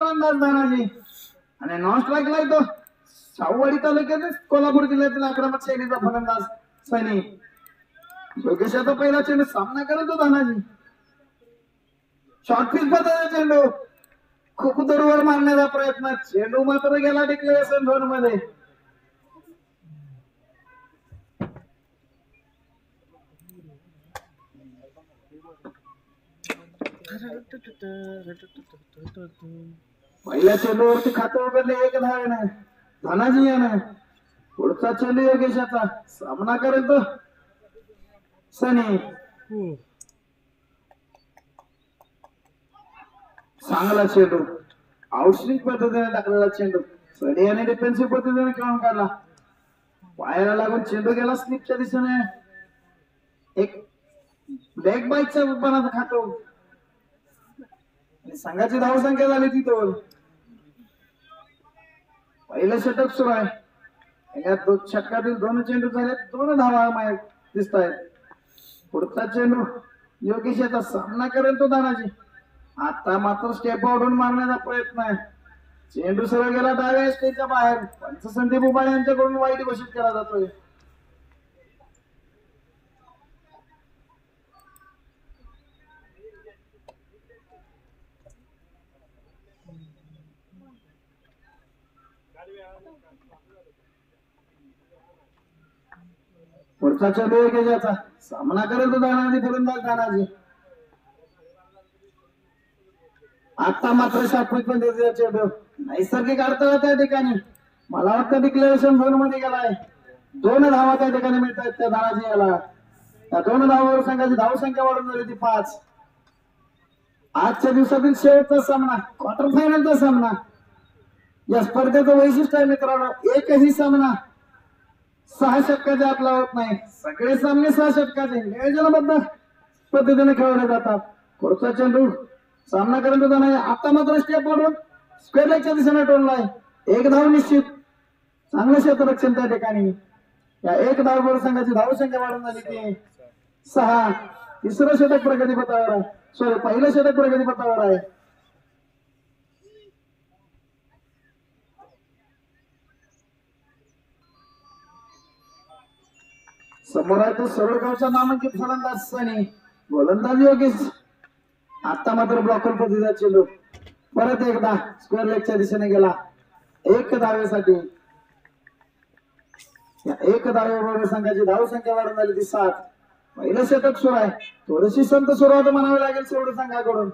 फलंदाज तानाजी आणि नॉन स्ट्राईकला तो शाहूवाडी तालुक्यात कोल्हापूर जिल्ह्यातील आक्रमक शैलीचा फलंदाज सनी. योगेशाचा पहिला चेंडू सामना करत होता तानाजी. शॉर्ट पिच पद्धतीचा चेंडू खूप दूरवर मारण्याचा प्रयत्न, चेंडू मात्र गेला डिक्लेरेशन झोन मध्ये. पहिल्या चेंडूवरती खातं उघडले एक धावेनं धनाजी यानं. पुढचा चेंडू योगेशाचा सामना करेल तो सनी. चांगला चेंडू आउटस्विंग पद्धतीने टाकलेला चेंडू सनी याने डिफेन्सिव्ह पद्धतीने खेळून काढला. पायाला लागून चेंडू गेला स्लिपच्या दिशेने. एक लेग बाईकच्या बनाचं खातं. संघाची धावसंख्या झाली ती दोन. पहिलं षटक सुरू आहे. यात षटकातील दोन चेंडू झाले, दोन धावा दिसत आहेत. पुढचा चेंडू योगेश याचा सामना करेल तो तानाजी. आता मात्र स्टेप आउटून मारण्याचा प्रयत्न आहे. चेंडू सरळ गेला डाव्या स्टेजच्या बाहेर. पंच संदीप उबाळे यांच्याकडून वाईट घोषित केला जातोय. पुढचा चेंडू योगेशाचा सामना करेल तो तानाजी फलंदाज तानाजी. आता मात्र शाश्वत पद्धतीचा चेंडू नैसर्गिक अडथळा त्या ठिकाणी. मला वाटतं डिक्लेरेशन झोन मध्ये गेलाय. दोन धावा त्या ठिकाणी मिळतात त्या तानाजी याला. त्या दोन धावावर संघाची धावसंख्या वाढून झाली ती 5. आजच्या दिवसातील शेवटचा सामना, क्वार्टर फायनलचा सामना. या स्पर्धेचं वैशिष्ट्य आहे मित्रांनो, एकही सामना 6 षटकाच्या आतला होत नाही. सगळे सामने 6 षटकाचे नियोजनबद्ध पद्धतीने खेळवले जातात. पुढचा चेंडू सामना करत होता नाही. आता मात्र स्टेप वाढून स्क्वेअर लेगच्या दिशेने टोललाय. एक धाव निश्चित. चांगलं क्षेत्ररक्षण त्या ठिकाणी. या एक धावावर संघाची धावसंख्या वाढून झाली ती 6. तिसरं षटक प्रगतीपथावर आहे. सॉरी, पहिलं षटक प्रगतीपथावर आहे. समोर आहे तो सरळगावचा नामांकित फलंदाज सनी. गोलंदाज योगेश. आता मात्र ब्लॉकर पद्धतीचा चेंडू परत एकदा स्क्वेअर लेगच्या दिशेने गेला. एक धावेसाठी. या एक धावेबरोबर संघाची धावसंख्या वाढून झाली ती 7. पहिलं षटक सुरू आहे. थोडीशी संत सुरुवात म्हणावी लागेल शेवटी संघाकडून.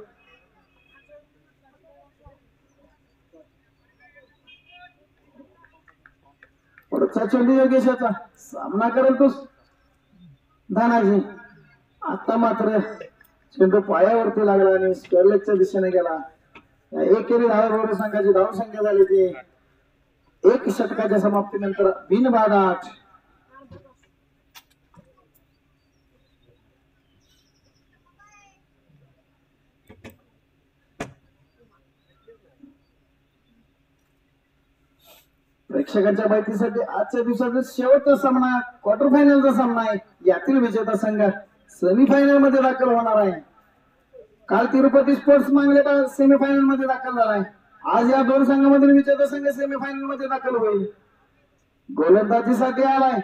पुढचा चेंडू योगेशाचा सामना करेल तो तानाजी. आता मात्र चेंडू पायावरती लागला आणि स्क्वेअर लेगच्या दिशेने गेला. या एकेरी धावेबरोबर संघाची धावसंख्या झाली ती 1 षटकाच्या समाप्तीनंतर बिनबाद 8. प्रेक्षकांच्या माहितीसाठी आजच्या दिवसाचा शेवटचा सामना, क्वार्टर फायनलचा सामना आहे. यातील विजेता संघ सेमीफायनल मध्ये दाखल होणार आहे. काल तिरुपती स्पोर्ट्स मांगलेला सेमीफायनल मध्ये दाखल झालाय. आज या दोन संघामधील विजेता संघ सेमीफायनल मध्ये दाखल होईल. गोलंदाजीसाठी आलाय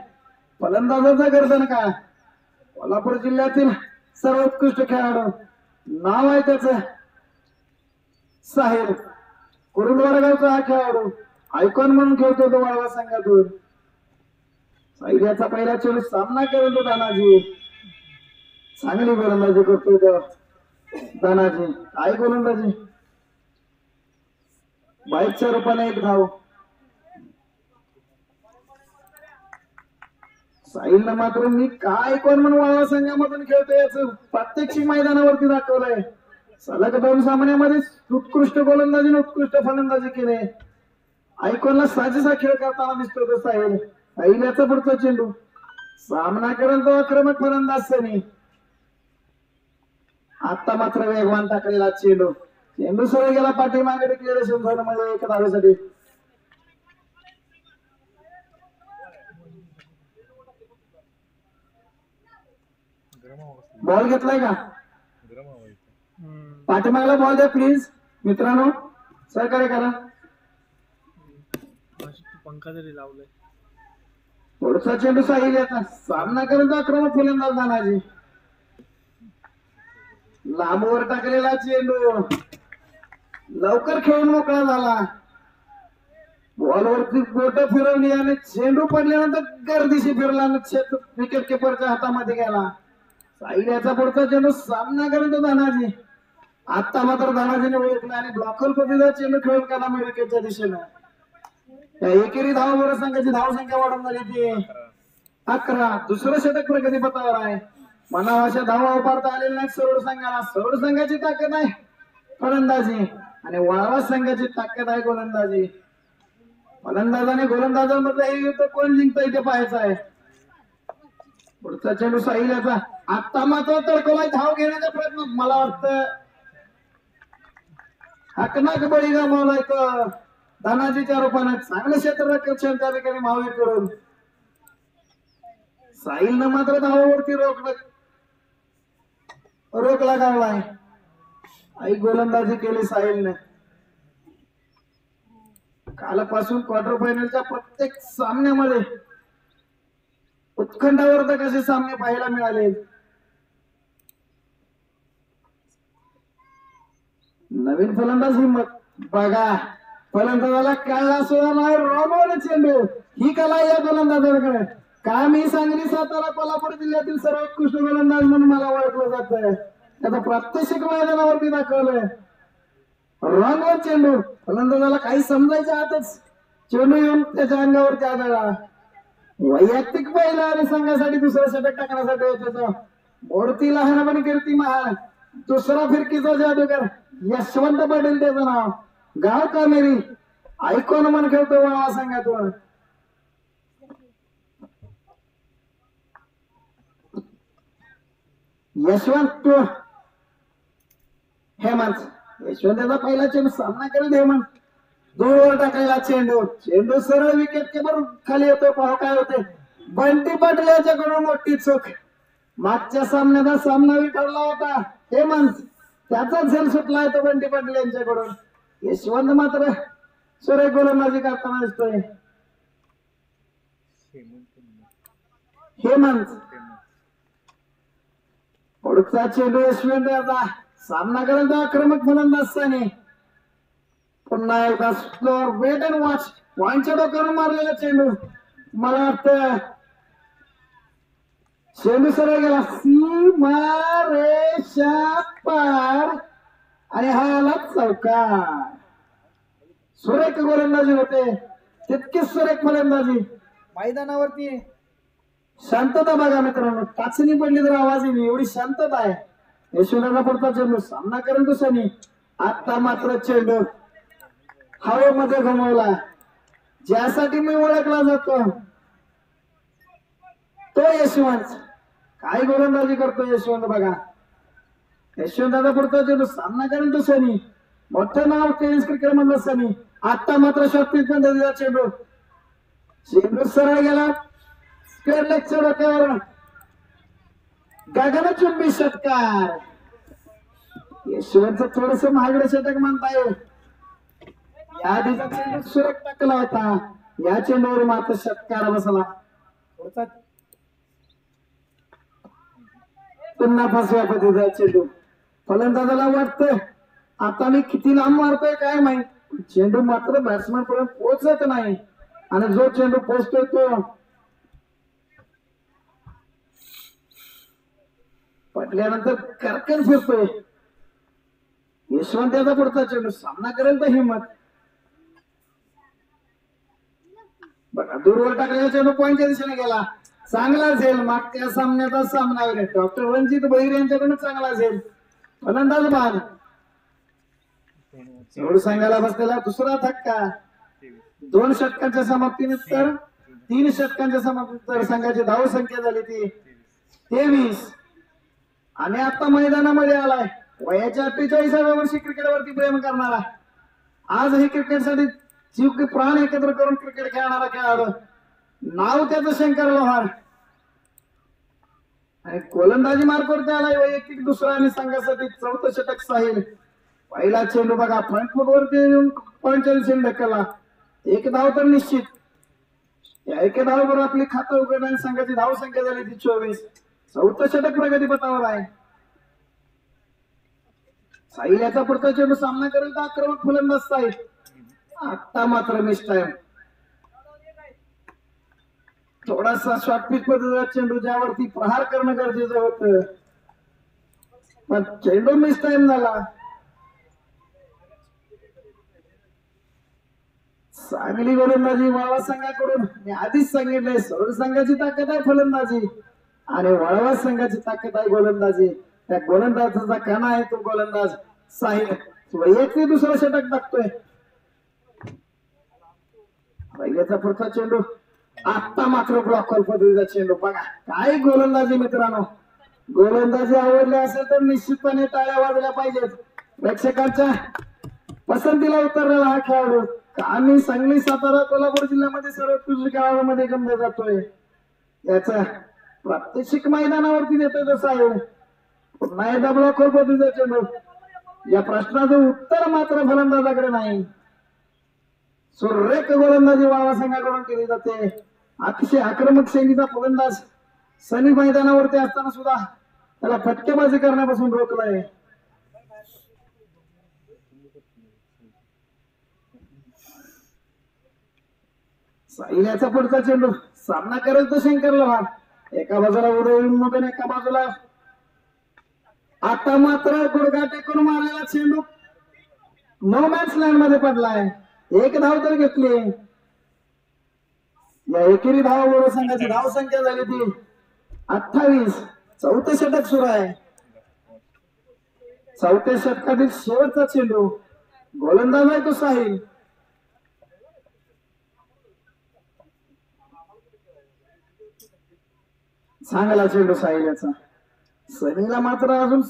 फलंदाजाचा गर्दन का कोल्हापूर जिल्ह्यातील सर्वोत्कृष्ट खेळाडू. नाव आहे त्याचं साहिल. कुरुंदवाड गावचा हा खेळाडू आयकॉन म्हणून खेळतो तो वाळवा संघातून. साहिल याचा पहिला चेंडू सामना करेल तो तानाजी. चांगली गोलंदाजी करतोय तो तानाजी. काय गोलंदाजी. बाईकच्या रूपाने एक धाव. साहिलनं मात्र मी काय कोण म्हणून वाळवा संघामधून खेळतोय याचं प्रात्यक्षिक मैदानावरती दाखवलंय. सलग 2 सामन्यामध्ये उत्कृष्ट गोलंदाजी उत्कृष्ट फलंदाजी केले. आयकॉनला साजेसा खेळ करताना दिसतो तो साहिल. साहिल याचा पुढचा चेंडू सामना करेल तो आक्रमक फलंदाज सनी. आता मात्र वेगवान टाकलेला चेंडू. चेंडू सरळ गेला पाठीमागे डिक्लेरेशन झोन मध्ये 1 धावेसाठी. बॉल घेतलाय का? पाठीमागला बॉल द्या प्लीज मित्रांनो. सहकार्य करा. पंखा जरी लावलाय. पुढचा चेंडू साहिल याचा सामना करून आक्रमक फलंदाज दानाजी. लांबवर टाकलेला चेंडू लवकर खेळून मोकळा झाला. बॉलवरती बोट फिरवली आणि चेंडू पडल्यानंतर गर्दीशी फिरला विकेट किपरच्या हातामध्ये गेला. साहिल याचा पुढचा चेंडू सामना करून दानाजी. आता मात्र दानाजीने ओळखला आणि ब्लॉकर पद्धतीचा चेंडू खेळून काढला विकेटच्या दिशेनं. या एकेरी धावावर संघाची धावसंख्या वाढून झाली ती 11. दुसरं षटक प्रगतीपथावर आहे. मनावा अशा धावा उभारता आलेल्या नाहीत सरोड संघाला. सरोड संघाची ताकद आहे फलंदाजी आणि वाळवा संघाची ताकद आहे गोलंदाजी. फलंदाज आणि गोलंदाजांमधलं हे युद्ध कोण जिंकतंय ते पाहायचं आहे. पुढचा चेंडू साहिल याचा आता मात्र तडकोला धाव घेण्याचा प्रयत्न. मला वाटतं हकनाक बळी गमावलाय तर धनाजीच्या रूपाने चांगलं क्षेत्ररक्षण त्या ठिकाणी मावे करून साहिलनं मात्र धावावरती रोख लगावलाय. आई गोलंदाजी केली साहिलने. कालपासून क्वार्टर फायनलच्या प्रत्येक सामन्यामध्ये उत्कंठावर्धक असे सामने पाहायला मिळाले. नवीन फलंदाज हिम्मत बघा. फलंदाजाला कळला सुद्धा नाही. रॉबॉल चेंडू ही कला या गोलंदाजाकडे. का मी सांगली सातारा कोल्हापूर जिल्ह्यातील सर्वोत्कृष्ट गोलंदाज म्हणून मला ओळखलं जात आहे. त्याचा प्रात्यक्षिक मैदानावरती दाखवलंय. रॉबॉल चेंडू फलंदाजाला काही समजायच्या आतच चेंडू येऊन त्याच्या अंगावरती आदळला. वैयक्तिक पहिला आणि संघासाठी दुसरा षटक टाकण्यासाठी होतो. मूर्ती लहानपणी कीर्ती महान. दुसरा फिरकीचा जादूगर यशवंत पाटील त्याचं नाव. गाव कामेरी ऐकून मन खेळतो वाळवा संघातून. यशवंत हेमंत. यशवंताचा पहिला चेंडू सामना करेल हेमंत. दूरवर टाकायला चेंडू सरळ विकेट किपर खाली येतो. पाहू काय होते. बंटी पाटील याच्याकडून मोठी चूक. मागच्या सामन्याचा सामना ठरला होता हेमंत. त्याचा झेल सुटला तो बंटी पाटील यांच्याकडून. यशवंत मात्र सुरेख गोलंदाजी करताना दिसतोय. हेमंत पुढचा चेंडू यशवंत याचा सामना करेल आक्रमक फलंदाज साने. पुन्हा एकदा स्लोअर वेट अँड वॉच पॉइंटच्या डोक्यावर मारलेला चेंडू. मला वाटतं चेंडू सरळ गेला सीमा रेषा पार आणि हा आला चौकार. सुरेख गोलंदाजी होते. तितकीच सुरेख फलंदाजी. मैदानावरती शांतता बघा मित्रांनो. टाचणी पडली तर आवाज येईल एवढी शांतता आहे. यशवंताचा पुढचा चेंडू सामना करेल दुसऱ्याने. आता मात्र चेंडू हवेमध्ये घुमवला. ज्यासाठी मी ओळखला जातो तो यशवंत. काय गोलंदाजी करतो यशवंत बघा. यशवंताचा पुढचा चेंडू सामना करेल दुसऱ्याने. मोठं नाव टेनिस क्रिकेट मधलं सनी. आता मात्र शॉर्टपिच पद्धतीचा चेंडू सरळ गेला स्क्वेअर लेगच्या डोक्यावर. गगनचुंबी षटकार. यशवंत थोडस महागडे षटक म्हणता येईल. या आधीचा चेंडू सुरेख टाकला होता. या चेंडूवर मात्र षटकार बसला. पुन्हा फसव्या पद्धतीचा चेंडू. फलंदाजाला वाटतं आता मी किती लांब मारतोय काय माहित. चेंडू मात्र बॅट्समॅन पर्यंत पोहोचत नाही आणि जो चेंडू पोहोचतोय तो पडल्यानंतर करकन फिरतोय. यशवंत याचा पुढचा चेंडू सामना करेल तर हिम्मत. बघा दूरवर टाकलेला चेंडू पॉइंटच्या दिशेने गेला. चांगला झेल. मागच्या सामन्याचा सामना डॉक्टर रणजित बहिर यांच्याकडून चांगला झेल. फलंदाज बाद. चेंडू संघाला बसलेला दुसरा धक्का. 2 षटकांच्या समाप्तीनंतर 3 षटकांच्या समाप्तीनंतर संघाची धाव संख्या झाली ती 23. आणि आता मैदानामध्ये आलाय वयाच्या 48व्या वर्षी क्रिकेटवरती प्रेम करणारा. आजही क्रिकेटसाठी जीव की प्राण एकत्र करून क्रिकेट खेळणारा खेळाडू. नाव त्याचं शंकर लोहार. आणि गोलंदाजी मार्फत आलाय वैयक्तिक दुसरा आणि संघासाठी 4थं षटक साहिल. पहिला चेंडू बघा फ्रंट फूट वरती येऊन पॉईंट ढकलला. एक धाव तर निश्चित. या एका धावावर आपली खातं उघडण्याची संघाची धाव संख्या झाली ती 24. चौथं षटक प्रगतीपथावर आहे. साहिल याचा पुढचा चेंडू सामना करेल तर आक्रमक फलंदाज साहिल. आता मात्र मिस टाइम. थोडासा शॉर्ट पिच पद्धतीचा चेंडू ज्यावरती प्रहार करणं गरजेचं होतं पण चेंडू मिस टाइम झाला. चांगली गोलंदाजी वळवा संघाकडून. मी आधीच सांगितलंय सरोड संघाची ताकद आहे फलंदाजी आणि वळवा संघाची ताकद आहे गोलंदाजी. त्या गोलंदाजाचा कणा आहे तो गोलंदाज साहिल. वैयक्तिक दुसरा षटक टाकतोय. पहिल्याचा पुढचा चेंडू. आता मात्र ब्लॉकर पद्धतीचा चेंडू. बघा काय गोलंदाजी मित्रांनो. गोलंदाजी आवडली असेल तर निश्चितपणे टाळ्या वाजल्या पाहिजेत. प्रेक्षकांच्या पसंतीला उतरलेला हा खेळाडू आम्ही सांगली सातारा कोल्हापूर जिल्ह्यामध्ये सर्वोत्कृष्ट खेळाडूमध्ये गणला जातोय. याचा प्रात्यक्षिक मैदानावरती देतोय तसं आहे. पुन्हा एकदा ब्लॉकर पद्धतीचा चेंडू. या प्रश्नाचं उत्तर मात्र फलंदाजाकडे नाही. सुरेख गोलंदाजी वाळवा संघाकडून केली जाते. अतिशय आक्रमक शैलीचा फलंदाज सनी मैदानावरती असताना सुद्धा त्याला फटकेबाजी करण्यापासून रोखलाय. साहिल याचा पुढचा चेंडू. सामना करेल तो शंकर लोहार. एका बाजूला उदय एका बाजूला. आता मात्र गुडघा टेकून मारलेला चेंडू नो मॅच लँड मध्ये पडलाय. एक धाव तर घेतली. या एकेरी धावाबरोबर संघाची धाव संख्या झाली ती 28. चौथे षटक सुरू आहे. चौथ्या षटकातील शेवटचा चेंडू. गोलंदाज आहे तो साहिल. चांगला चेंडू साहिल याचा. सनीला मात्र अजून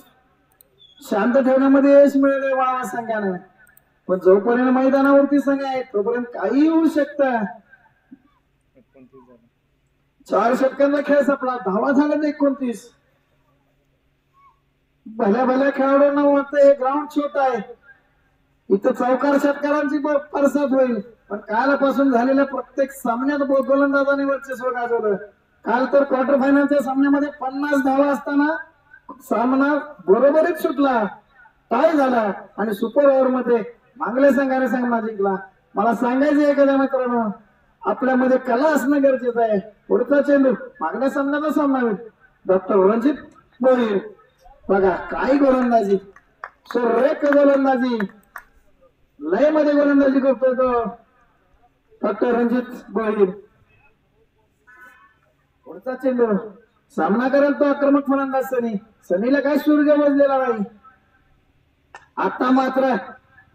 शांत ठेवण्यामध्ये यश मिळाले वाळवा संघाने. पण जोपर्यंत मैदानावरती संघ आहे तोपर्यंत काही होऊ शकतं. 4 षटकांचा खेळ संपला. धावा झाल्या 29. भल्या भल्या खेळाडूंना वाटतं हे ग्राउंड छोट आहे इथं चौकार षटकारांची परसाद होईल. पण कालपासून झालेल्या प्रत्येक सामन्यात गोलंदाजाने वर्चस्व गाजवलं. काल तर क्वार्टर फायनलच्या सामन्यामध्ये 50 धावा असताना सामना बरोबरीत सुटला. टाय झाला आणि सुपर ओव्हर मध्ये मांगले संघाने सामना जिंकला. मला सांगायचं एखाद्या मित्रांनो आपल्यामध्ये कला असणं गरजेचं आहे. पुढचा चेंडू मागण्या सामन्याचा सामना होईल. डॉक्टर रणजित भोईर. बघा काय गोलंदाजी. सुरेख गोलंदाजी. लय मध्ये गोलंदाजी करतोय तो डॉक्टर रणजित भोईर. पुढचा चेंडू. सामना करेल तो आक्रमक फलंदाज सनी. सनीला काय सूर्य बसलेला नाही. आता मात्र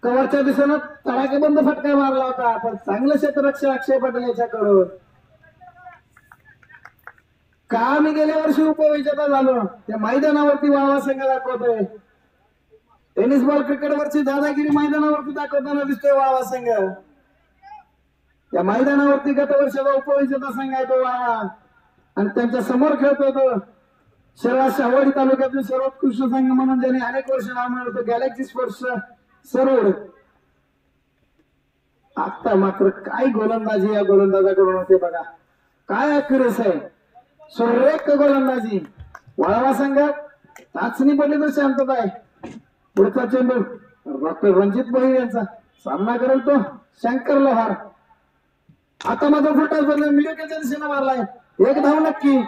कव्हरच्या दिशेनं तडाखेबंद फटका मारला होता पण चांगलं क्षेत्ररक्षक अक्षय पटेल याच्याकडून. का मी गेल्या वर्षी उपविजेता झालो त्या मैदानावरती वाळवा संघ दाखवतोय. टेनिस बॉल क्रिकेटवरची दादागिरी मैदानावरती दाखवताना दिसतोय वाळवा संघ. त्या मैदानावरती गत वर्षाचा उपविजेता संघ आहे तो वाळवा आणि त्यांच्या समोर खेळतोय तो शहरात शावडी तालुक्यातील सर्वोत्कृष्ट संघ म्हणून ज्याने अनेक वर्ष नाव मिळवतो गॅलेक्सी स्पोर्ट्स सरोड. आता मात्र काय गोलंदाजी या गोलंदाजाकडून होते. बघा काय अॅक्युरेस आहे. सुरेख गोलंदाजी. वाळवा संघात चाचणी पडली तर शांतता आहे. पुढचा चेंडू डॉक्टर रणजित भोईर यांचा. सामना करेल तो शंकर लोहार. आता मात्र फुटाच बदल मिडोक्याच्या दिशेने मारलाय. एक धाव नक्की.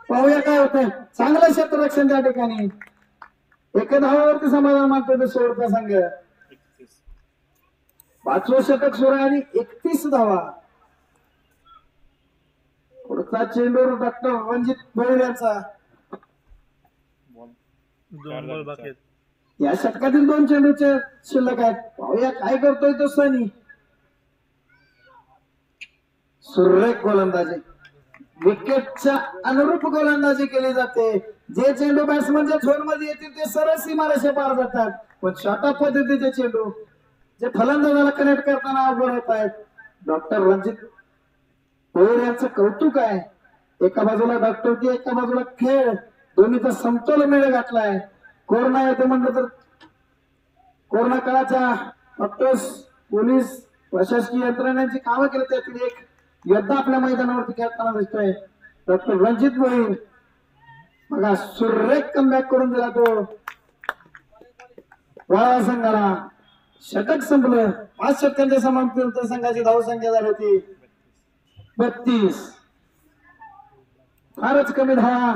पाहूया काय होतंय. चांगलं क्षेत्ररक्षण त्या ठिकाणी. एका धावावरती समाधान मानतोय तो शेवटचा संघ. 5वं षटक सुरू आहे आणि 31 धावा. पुढचा चेंडू डॉक्टर रणजित भोईर यांचा. या षटकातील 2 चेंडूचे शिल्लक आहेत. पाहूया काय करतोय तो सनी. सुरेख गोलंदाजी. विकेटच्या अनुरूप गोलंदाजी केली जाते. जे चेंडू बॅट्समनच्या झोन मध्ये येतील ते सरळ सीमारेषे पार जातात पण शॉर्ट ऑफ पद्धतीचे चेंडू जे फलंदाजाला कनेक्ट करताना अवघड होत आहेत. डॉक्टर रणजित भोईर यांचं कौतुक आहे. एका बाजूला डॉक्टर की एका बाजूला खेळ दोन्हीचा समतोल मेळ घातलाय. कोरोना येतो म्हणलं तर कोरोना काळाच्या डॉक्टर्स, पोलीस, प्रशासकीय यंत्रणांची कामं केली त्यातील एक योद्धा आपल्या मैदानावरती खेळताना दिसतोय. डॉक्टर रणजित भोईर बघा सुरेख कमबॅक करून दिला तो वाळवा संघाला. षटक संपलं. 5 षटकांच्या समाप्तीनंतर संघाची धावसंख्या झाली होती 32. फारच कमी धावा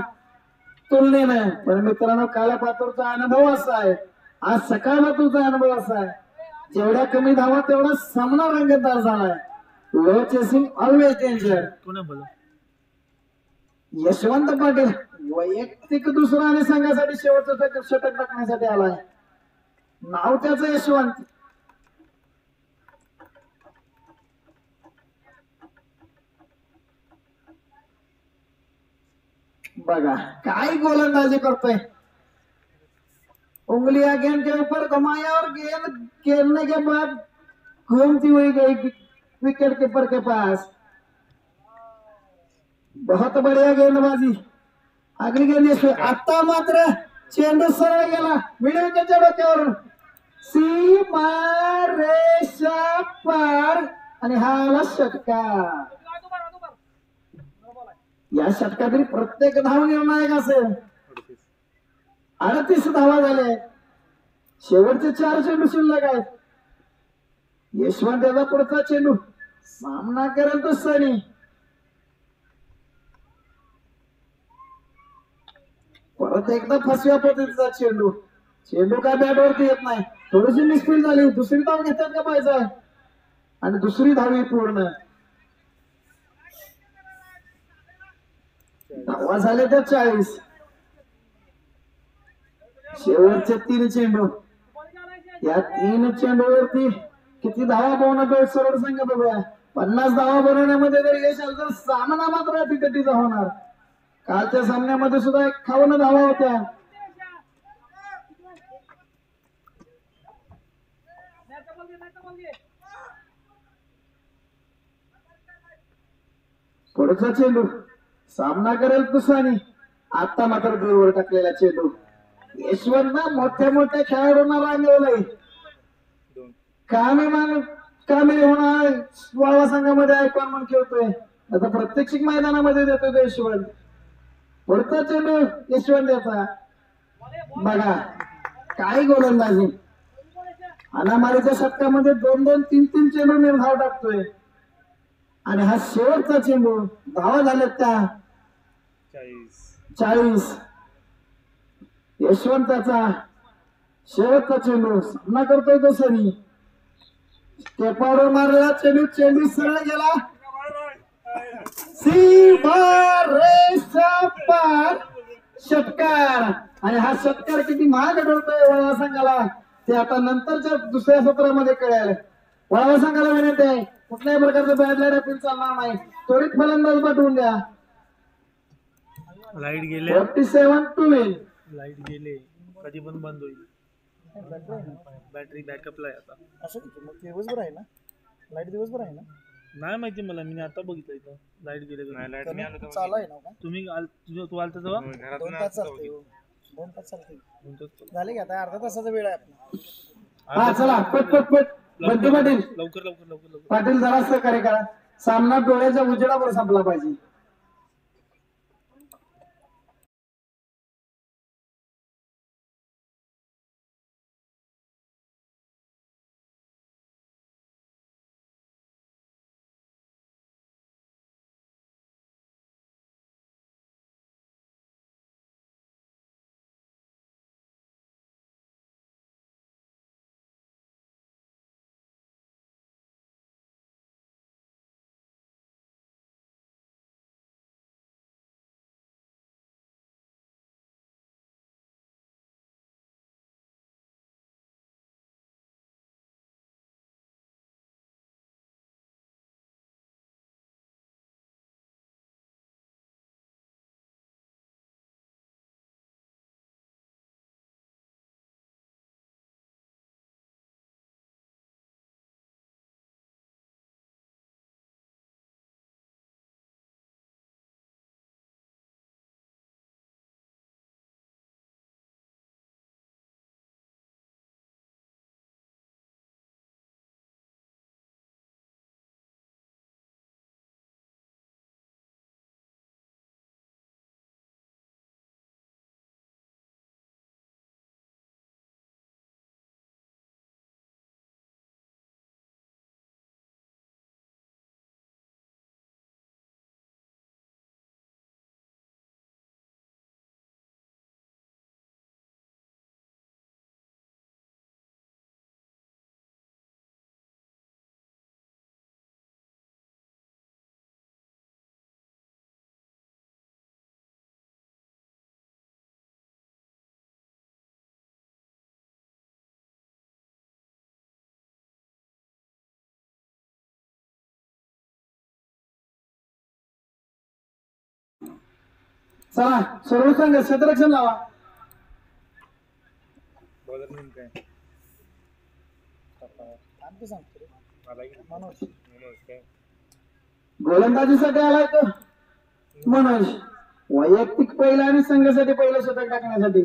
तुलनेनं. पण मित्रांनो कालापातूरचा अनुभव असा आहे, आज सकाळ मातूरचा अनुभव असा आहे, जेवढ्या कमी धावा तेवढा सामना रंगतदार झालाय. Low chasing always danger. Yashwant Patil वैयक्तिक दुसरा आणि संघासाठी शेवटचं षटक टाकण्यासाठी आलाय. नाव त्याचं यशवंत. बघा काय गोलंदाजी करतोय. उंगलियां गेंद के ऊपर घुमाया और गेंद खेलने के बाद घूमती हुई गई विकेट कीपर के पास. बहुत बढ़िया गेंदबाजी. अगली गेंद आता मात्र चेंडू सरळ गेला मिडविकेटच्या डोक्यावरून सीमारेषा पार आणि हा आला षटकार. या षटकातील प्रत्येक धाव निर्णायक असेल. 38 धावा झाले. शेवटचे 4 चेंडू शिल्लक आहेत. यशवंत याचा पुढचा चेंडू सामना करेल तो सनी. परत एकदा फसव्या पद्धतीचा चेंडू. चेंडू काय बॅटवरती येत नाही. थोडीशी मिसफील्ड झाली. दुसरी धाव घेतात का पाहिजे आणि दुसरी धावी पूर्ण. धावा झाले तर 40. शेवटचे 3 चेंडू. या 3 चेंडूवरती किती धावा बनवतो सरळ संघ बघूया. 50 धावा बनवण्यामध्ये जर यश आलं तर सामना मात्र अतितटीचा होणार. कालच्या सामन्यामध्ये सुद्धा 51 धावा होत्या. पुढचा चेंडू सामना करेल तुसानी. आता मात्र दूरवर टाकलेला चेंडू. यशवंत मोठ्या मोठ्या खेळाडूंना रांगवलंय. कामे होणार वाळवा संघामध्ये ऐकून म्हणून खेळतोय. आता प्रत्यक्षिक मैदानामध्ये देतोय तो यशवंत. पुढचा चेंडू यशवंत याचा. बघा काय गोलंदाजी. अनामारीच्या षटकामध्ये 2-2, 3-3 चेंडू निर्धाव टाकतोय. आणि हा शेवटचा चेंडू. धावा झाल्यात त्या 40. यशवंताचा शेवटचा चेंडू सामना करतोय तो सनी. टेपावर मारलेला चेंडू सरळ गेला सीमारेषा पार. षटकार. आणि हा षटकार किती महाग ठरतोय वाळवा संघाला ते आता नंतरच्या दुसऱ्या सत्रामध्ये कळेल. वाळवा संघाला विनंती आहे कुठल्याही प्रकारचं बॅड लाईट अपील चालणार नाही. त्वरित फलंदाज पाठवून द्या. लाईट गेले. 47 टू विन. लाईट गेले कधी पण बंद होईल. बॅटरी बॅकअपला आहे आता. असं मग दिवसभर आहे ना. लाईट दिवसभर आहे ना. नाही माहिती मला. मी आता बघितलं इथं लाईट गेले. चालू आहे ना. तुम्ही तू आलता तेव्हा 2 तास चालते. 2 तास चालते. झाले की आता अर्धा तासाचा वेळ आहे आपला. हा चला पट पट पट. बंटी पाटील लवकर पाटील जरा सहकार्य करा. सामना डोळ्याच्या उजेडावर संपला पाहिजे. चला सर्व संघ क्षेत्ररक्षण लावा. बॉलर नेम काय आणखी सांगतो रे. मला मनोज काय गोलंदाजीसाठी आलाय तो मनोज. वैयक्तिक पहिला आणि संघासाठी पहिलं शतक टाकण्यासाठी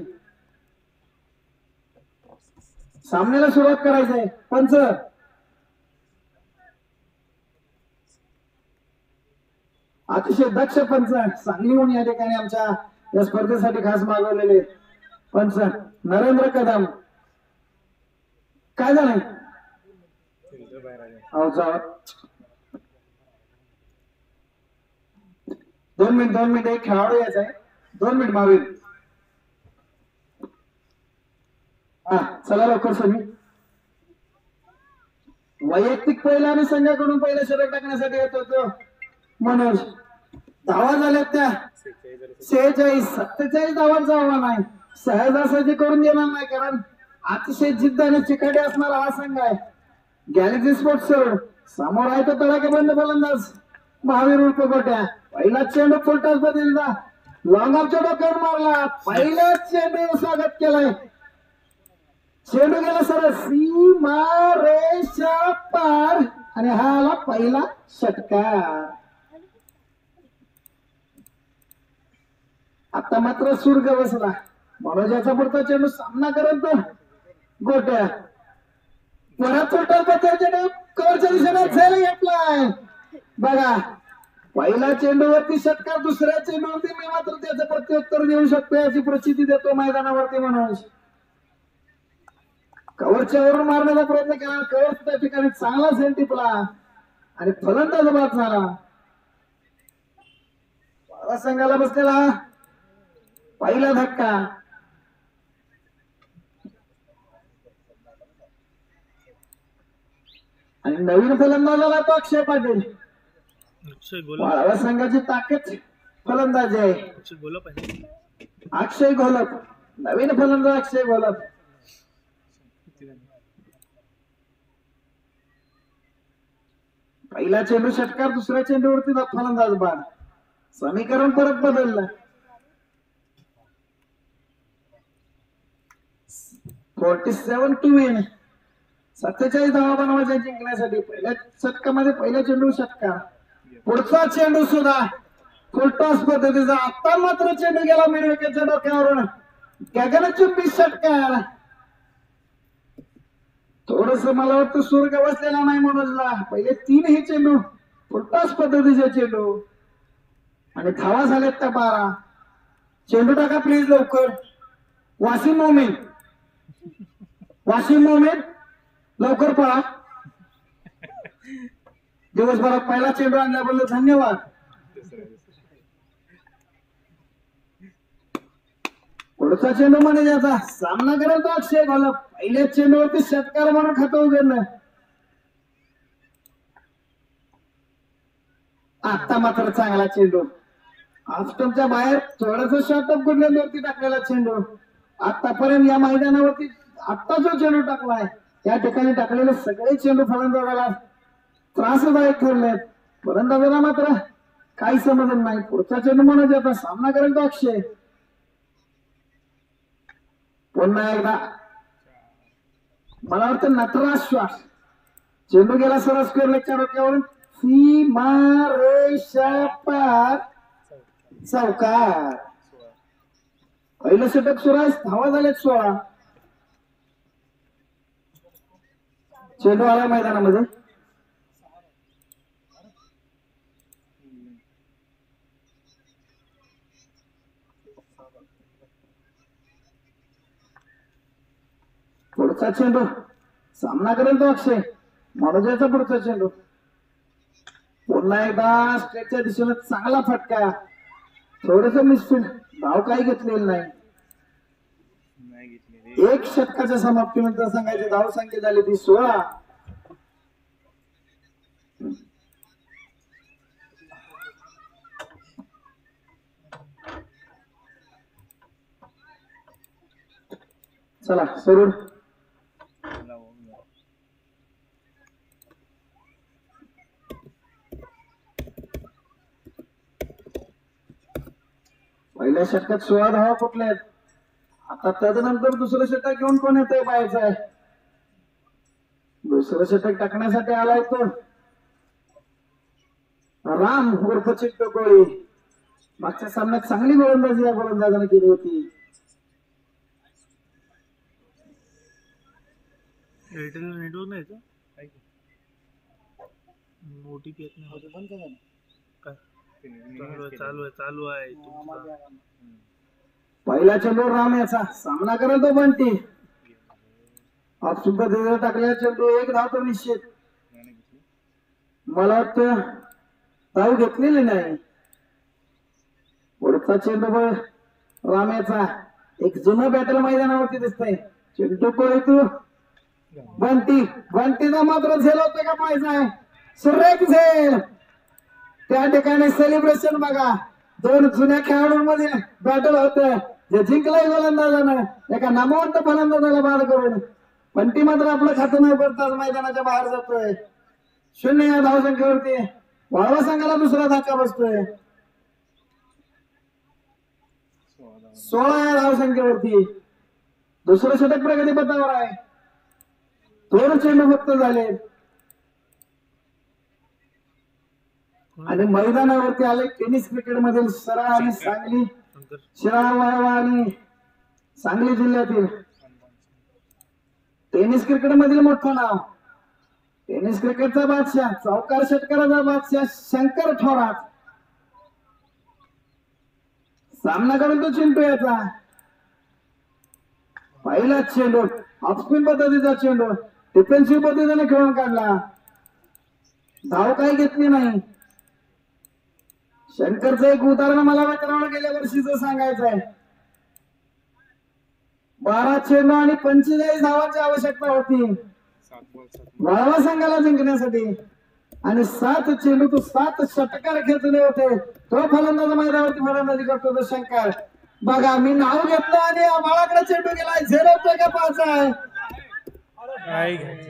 सामन्याला सुरुवात करायची आहे. पंच अतिशय दक्ष पंच सांगलीहून या ठिकाणी आमच्या या स्पर्धेसाठी खास मागवलेले पंच नरेंद्र कदम. काय झालंय बाहेर आले. अहो जावा. 2 मिनिट एक खेळाडू यायचा आहे. 2 मिनिट मावेल. हा चला लवकर सनी. वैयक्तिक पहिला आणि संघाकडून पहिलं शतक टाकण्यासाठी येतो तो मनोज. धावा झाल्यात त्या 46 47 धावांचा आव्हान आहे. सहजासहजी करून देणार नाही कारण अतिशय जिद्द आणि चिकाटी असणारा हा संघ आहे. गॅलेक्सी स्पोर्ट्स रोड समोर आहे तो तडाखेबंद फलंदाज महावीर उर्फ गोट्या. पहिला चेंडू फुलटॉस बदलला लॉंग ऑफच्या डोक्यावर मारला. पहिला चेंडू स्वागत केलाय. चेंडू गेला सर सीमा रेषा पार आणि हा आला पहिला षटकार. आता मात्र सुर्ग बसला. मनोजाचा पुढचा चेंडू सामना करत गोट्या परत फुलटॉस चेंडू कव्हरच्या दिशेने झेल घेतलाय. बघा पहिला चेंडूवरती षटकार. दुसऱ्या चेंडूवरती मी मात्र त्याचं प्रत्युत्तर देऊ शकतो याची प्रचिती देतो मैदानावरती मनोज. कव्हरच्या वरून मारण्याचा प्रयत्न केला. कव्हर त्या ठिकाणी चांगला झेल टिपला आणि फलंदाज बाद झाला. संघाला बसलेला पहिला धक्का. आणि नवीन फलंदाज आला तो अक्षय पाटील. वाळवा संघाची ताकद फलंदाज आहे अक्षय घोलप. नवीन फलंदाज अक्षय घोलप. पहिला चेंडू षटकार. दुसऱ्या चेंडूवरती फलंदाज बाद. समीकरण परत बदललं. 47 टू विन. 47 धावा बनवायच्या जिंकण्यासाठी. पहिल्या षटकामध्ये पहिला चेंडू षटकार. पुढचा चेंडू सुद्धा फुलटॉस पद्धतीचा. आता मात्र चेंडू गेला मिडविकेटच्या डोक्यावरून. गगनचुंबी षटकार. थोडस मला वाटतं सुर्ग बसलेला नाही मनोजला. पहिले 3 हे चेंडू फुलटॉस पद्धतीचे चेंडू आणि धावा झाल्यात त्या 12. चेंडू टाका प्लीज लवकर. वासिम मोमीन. वासिम मोमीन लवकर पळा. दिवसभरात पहिला चेंडू आणल्याबद्दल धन्यवाद. पुढचा चेंडू म्हणजे याचा सामना करेल तो अक्षय घोलप. पहिल्या चेंडूवरती षटकार म्हणून खातं उघडलं. आता मात्र चांगला चेंडू. ऑफस्टंपच्या बाहेर थोडस शॉर्टअप गुडलँडवरती टाकलेला चेंडू. आतापर्यंत या मैदानावरती आता जो चेंडू टाकलाय त्या ठिकाणी टाकलेले सगळे चेंडू फलंदाजाला त्रासदायक ठरले. फलंदाजाला मात्र काही समजत नाही. पुढचा चेंडू म्हणून आता सामना करेल तो अक्षय. पुन्हा एकदा मला वाटतं नटराज श्वास. चेंडू गेला सरस स्क्वेअर लेगच्या डोक्यावरून. सीमा रेषा पार चौकार. पहिलं षटक सुरू आहे. धावा झाल्यात 16. चेंडू आला मैदानामध्ये. पुढचा चेंडू सामना करेल तो अक्षय. मनोजाचा पुढचा चेंडू. पुन्हा एकदा स्ट्रेटच्या दिशेने चांगला फटका. थोडस मिसफिल्ड. धाव काही घेतलेलं नाही. एक षटकाच्या समाप्तीनंतर संघाची धाव संख्या झाली ती 16. चला सरून पहिल्या षटकात 16 धावा कुठल्या आहेत. आता त्यानंतर दुसरं षटक घेऊन कोण येतंय पाहायचं आहे. दुसरं षटक टाकण्यासाठी आलाय तो राम उर्फ चिट्टू कोळी. मागच्या सामन्यात चांगली गोलंदाजी या गोलंदाजाने केली होती. एअरटेल नेटवर्क नाही का? ओटीपी येत नाही. बंद का झालं? काय चालू आहे तुमचा. पहिला चेंडू राम याचा सामना करेल तो बंटी. ऑफ सुद्धा त्याला टाकलेला चेंडू 1 धाव तर निश्चित. मला वाटतं धाव घेतलेली नाही. पुढचा चेंडू बघ राम याचा. एक जुनं बॅटल मैदानावरती दिसतंय. चेंडू कोळी तू बंटी. बंटीचा मात्र झेल होतं का पाहिजे. सुरेख झेल. त्या ठिकाणी सेलिब्रेशन बघा. 2 जुन्या खेळाडूंमध्ये बॅटल होतं. जे जिंकलंय गोलंदाजानं एका नामवंत फलंदाजाला बाद करून. बंटी मात्र आपलं खातं न करताच मैदानाच्या बाहेर जातोय. 0 या धावसंख्येवरती वाळवा संघाला दुसरा धक्का बसतोय. 16 या धावसंख्येवरती दुसरं षटक प्रगतीपथावर आहे. 2 चेंडू फक्त झाले आणि मैदानावरती आले टेनिस क्रिकेट मधील सरळ आणि सांगली शिराळा वाळवा आणि सांगली जिल्ह्यातील टेनिस क्रिकेट मधील मोठं नाव. टेनिस क्रिकेटचा बादशाह चौकार षटकाराचा बादशाह शंकर थोरात. सामना करून तो चिंटू याचा. पहिला चेंडू ऑफस्पिन पद्धतीचा चेंडू डिफेन्सिव्ह पद्धतीने खेळून काढला. धाव काही घेतली नाही. शंकरचं एक उदाहरण मला मित्रांनो गेल्या वर्षीच सांगायचं आहे. 12 चेंडू आणि 45 धावांची आवश्यकता होती वाळवा संघाला जिंकण्यासाठी आणि 7 चेंडू तो 7 षटकार खेचले होते. तो फलंदाज मैदानावरती फलंदाजी करतो तो शंकर. बघा मी नाव घेतलं आणि बाळाकडे चेंडू गेलाय. झेल होतोय का पाच आहे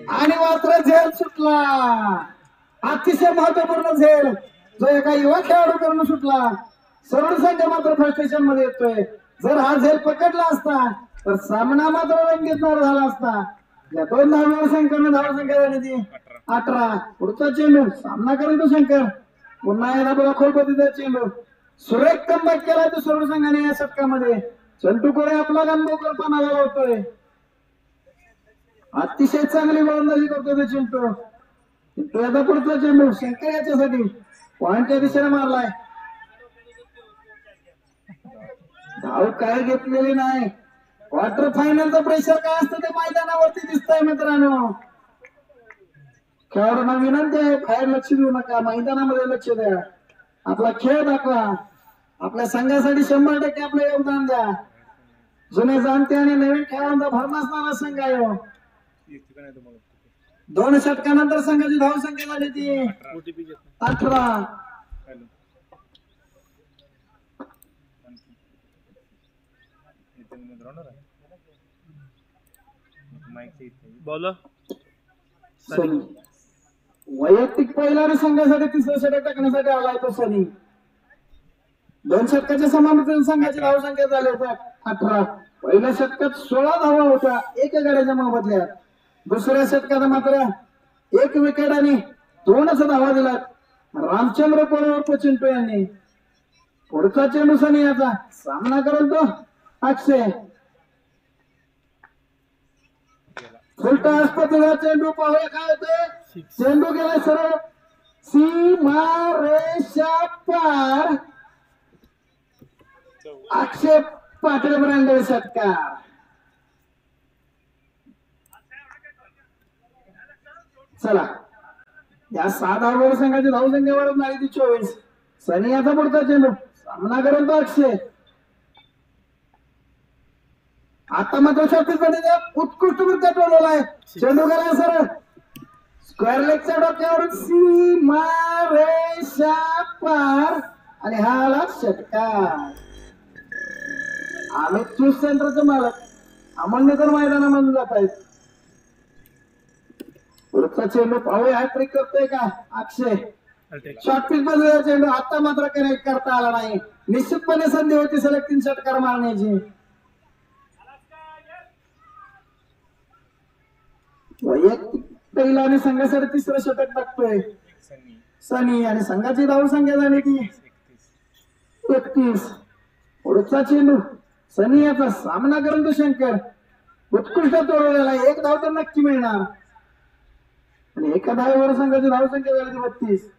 आणि मात्र झेल सुटला. अतिशय महत्वपूर्ण झेल जो एका युवा खेळाडूकडून सुटला. सरळ संघ मात्र फ्रस्ट्रेशन मध्ये येतोय. जर हा झेल पकडला असता तर सामना मात्र रंगीतदार झाला असता. या 2 धावांवर शंकरने धावसंख्या झाली ती 18. पुढचा चेंडू सामना करेल तो शंकर. पुन्हा एकदा बघा खोलपतीचा चेंडू. सुरेख कमबॅक केला तो सरळ संघाने या षटकामध्ये. चंटू कोळे आपला गंभीरपणा लावतोय. अतिशय चांगली गोलंदाजी करतोय तो चिंटू. चिंटू याचा पुढचा चेंडू शंकर याच्यासाठी पॉइंटच्या दिशेने मारलाय. धाव काय घेतलेली नाही. क्वार्टर फायनलचं प्रेशर काय असतं ते मैदानावरती दिसतंय मित्रांनो. खेळाडूंना विनंती आहे बाहेर लक्ष देऊ नका. मैदानामध्ये लक्ष द्या. आपला खेळ दाखवा. आपल्या संघासाठी 100% आपलं योगदान द्या. जुने जाणते आणि नवीन खेळाडूंचा भर नसणारा संघ आहे. 2 षटकानंतर संघाची धावसंख्या झाली ती 18. बोला वैयक्तिक पहिला आणि संघासाठी 3रं षटक टाकण्यासाठी आलाय तो सनी. 2 षटकाच्या समाप्तीनंतर संघाची धावसंख्या झाली होती 18. पहिल्या षटकात 16 धावा होत्या 1 गड्याच्या मोबदल्यात. दुसऱ्या षटकात मात्र 1 विकेट आणि 2च धावा दिला रामचंद्र कोळी चिंटू यांनी. पुढचा चेंडू सनी याचा. सामना करेल तो अक्षय. फुलटा पद्धतीचा चेंडू पाहूया काय होते. चेंडू गेला सरळ सीमा रेषा पार. अक्षय पाटील ब्रँड षटकार. चला या 6 धावांवर संघाची धावसंख्या वाढत नाही ती 24. सनी याचा पुढचा चेंडू सामना करेल तो अक्षय. आता मात्र छत्तीसगडचा उत्कृष्टरित्या टोलवला आहे. चेंडू गेला सरळ स्क्वेअर लेगच्या डोक्यावर सीमा रेषा पार आणि हा आला षटकार. आम्ही चूस सेंटरचे मालक अमोलनेकर मैदानामध्ये जात आहेत. पुढचा चेंडू पाहूया हॅट्रिक करतोय का अक्षय. अल्टेक शॉर्ट पिच मध्ये चेंडू आता मात्र कनेक्ट करता आला नाही. निश्चितपणे संधी होती सलग 3 षटकार मारण्याची. वैयक्तिक पहिला आणि संघासाठी तिसरं षटक टाकतोय सनी आणि संघाची धाव संख्या झाली की 31. पुढचा चेंडू सनी याचा सामना करून तो शंकर उत्कृष्ट तोडलेला. एक धाव तर नक्की मिळणार आणि एका धावेवर संघाची धाव संख्या झाली 32.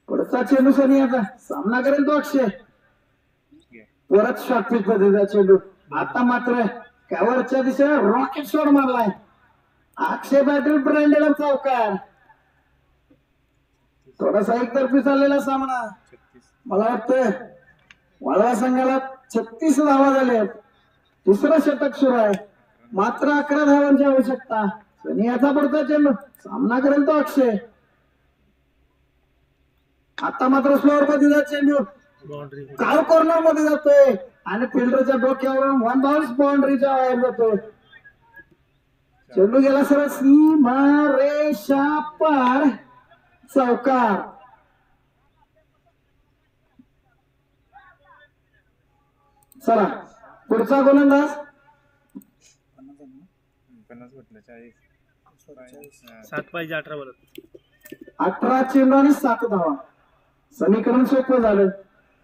पुढचा चेंडू सनी याचा सामना करेल तो अक्षय. परत शॉर्ट पिच पद्धतीचा चेंडू. आता मात्र कव्हरच्या दिशेने रॉकेट शॉट मारलाय अक्षय पाटील ब्रँडेड चौकार. थोडासा एकतर्फी चाललेला सामना. मला वाटतं वाळवा संघाला 36 धावा झाल्या. दुसरं षटक सुरू आहे. मात्र 11 धावांची आवश्यकता. सनी याचा पुढचा चेंडू सामना करेल तो अक्षय. आता मात्र स्लोअर पद्धतीचा चेंडू बाउंड्री काल कॉर्नर मध्ये जातोय आणि फिल्डरच्या डोक्यावरून 1 बाउन्स बाउंड्रीच्या बाहेर जातोय. चेंडू गेला सरळ सीमा रेषा पार चौकार. चला पुढचा गोलंदाज 7 पाहिजे 18 बोलत. 18 चेंडू आणि 7 धावा. समीकरण सोपं झालं.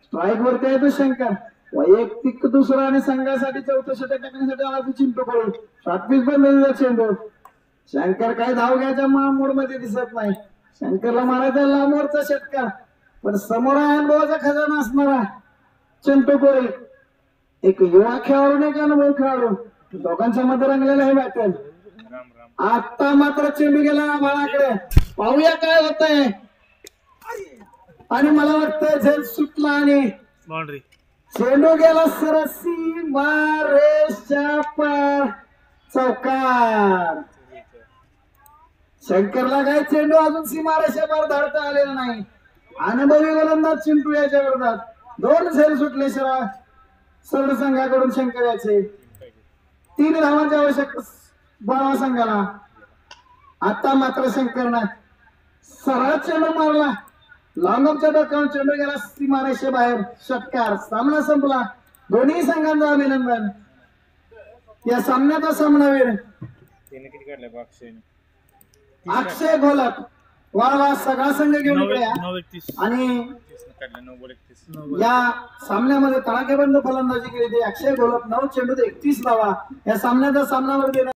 स्ट्राईक वरती आहे तो शंकर. वैयक्तिक दुसरा आणि संघासाठी चौथं षटक टाकण्यासाठी आला तो चिंटू करून. शॉर्ट पिच बंद चेंडू. शंकर काही धाव घ्यायच्या मूड मध्ये दिसत नाही. शंकरला मारायचा लांबवरचा षटकार पण समोर अनुभवाचा खजाना असणारा चिंटू कोळी. एक युवा खेळाडू एक अनुभव खेळाडू दोघांच्या मध्ये रंगलेला हे बॅटल. आता मात्र चेंडू गेला बाळाकडे. पाहूया काय होतंय. आणि मला वाटतं झेल सुटला आणि बाउंड्री चेंडू गेला सरळ सीमा रेषा पार चौकार. शंकरला काय चेंडू अजून सीमा रेषा पार धाडता आलेला नाही. अनुभवी गोलंदाज चिंटू याच्या विरोधात 2 झेल सुटले सरळ संघाकडून शंकर याचे. 3 धावांची आवश्यक बाळा संघाला. आता मात्र शंकरनं सरळ चेंडू मारला. लॉंगॉपच्या डोक्यावर चेंडू गेला सीमारेषे बाहेर षटकार. सामना संपला. दोन्ही संघांचं अभिनंदन. या सामन्याचा सामनावीर अक्षय घोलप वाळवा सगळा संघ घेऊन इकडे या. 9-31 आणि या सामन्यामध्ये तडाखेबंद फलंदाजी केली ती अक्षय घोलप. 9 चेंडूत 31 धावा. या सामन्याचा सामनावर